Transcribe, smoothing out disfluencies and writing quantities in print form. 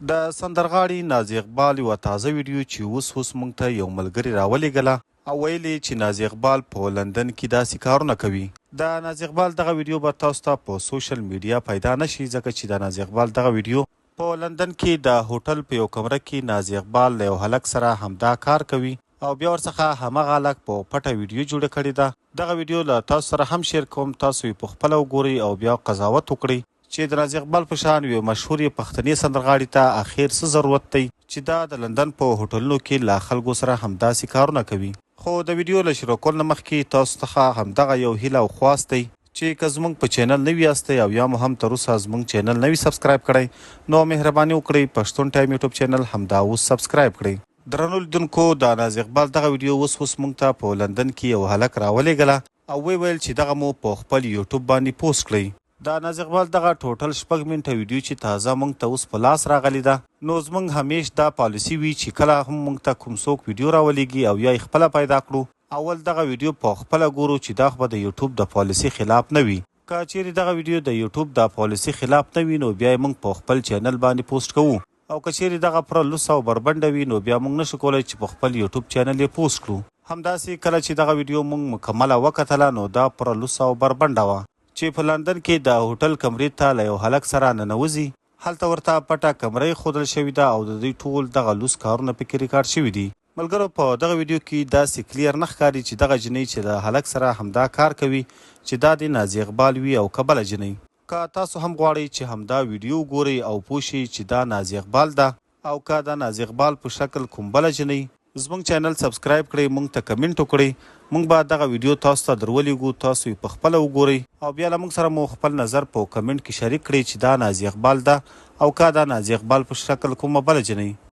د سندرغاړي نازي اقبال یوه تازه ویډیو چې اوس موږ ته یو ملګري راولېږله او ویلې چې نازي اقبال په لندن کې داسې کارونه کوي. د نازي اقبال دغه ویډیو به تاسو ته په سوشل میډیا پیدا نشي، ځکه چې د نازي اقبال دغه ویډیو په لندن کې د هوټل په یو کمره کې نازي اقبال له یو هلک سره همدا کار کوي او بیا ورڅخه همغه هلک په پټه ویډیو جوړه کړې ده. دغه ویډیو له تاسو سره هم شیر کوم، تاسو یې په خپله وګورئ او بیا قضاوت وکړئ چې د نازي اقبال په شان یو مشهورې پښتنې سندرغاړي ته اخر څه ضرورت دی چې دا د لندن په هوټلونو کې له خلکو سره همداسې کارونه کوي. خو د ویډیو له شروع کولو نه مخکې تاسو څخه همدغه یو هیله او خواست دی چې که زموږ په چینل نوي یاستئ او یا مو هم تر اوسه زموږ چینل نوي سبسکرایب کړی نو مهرباني وکړئ پښتون ټایم یوټیوب چینل همدا اوس سبسکرایب کړئ. درنو لیدونکو، د نازي اقبال دغه ویډیو اوس موږ ته په لندن کې یو هلک راولېږله او ویل چې دغه مو په خپل یوټیوب باندې پوسټ کړئ. د نازي اقبال دغه ټوټل 6 منټه ویډیو چې تازه موږ ته اوس په لاس راغلی ده، نو زموږ همیش دا پالیسي وي چې کله هم موږ ته کوم څوک ویډیو راولېږي او یا یې خپله پیدا کړو، اول دغه ویډیو په خپله ګورو چې دا خو به د یوټیوب د پالیسي خلاف نه وي. که چیرې دغه ویډیو د یوټیوب د پالیسي خلاف نه وي نو بیا یې موږ په خپل چینل باندې پوسټ کوو، او که چیرې دغه پوره لوس او بربنډه وي نو بیا موږ نشو کولی چې په خپل یوټیوب چینل یې پوسټ کړو. همداسې کله چې دغه ویډیو موږ مکمله وکتله نو دا پوره لوس او بربنډه وه چې په لندن کې د هوټل کمرې ته له یو هلک سره ننوځي، هلته ورته پټه کمره ایښودل شوې ده او د دوی ټول دغه لوس کارونه پکې ریکارډ شوي دي. ملګرو، په دغه ویډیو کې داسې کلیر نه ښکاري چې دغه جنۍ چې د هلک سره همدا کار کوي چې دا د نازي اقبال وي او که بله جنۍ. که تاسو هم غواړئ چې همدا ویډیو وګورئ او پوه شئ چې دا نازي اقبال ده او که د نازي اقبال په شکل کوم بله جنۍ، زموږ چینل سبسکرایب کړئ، موږ ته کمنټ وکړئ، موږ به دغه ویډیو تاسو ته درولېږو، تاسو یې په خپله وګورئ او بیا له موږ سره مو خپل نظر په کمنټ کې شریک کړئ چې دا نازي اقبال ده او که دا نازي اقبال په شکل کومه بله جنۍ.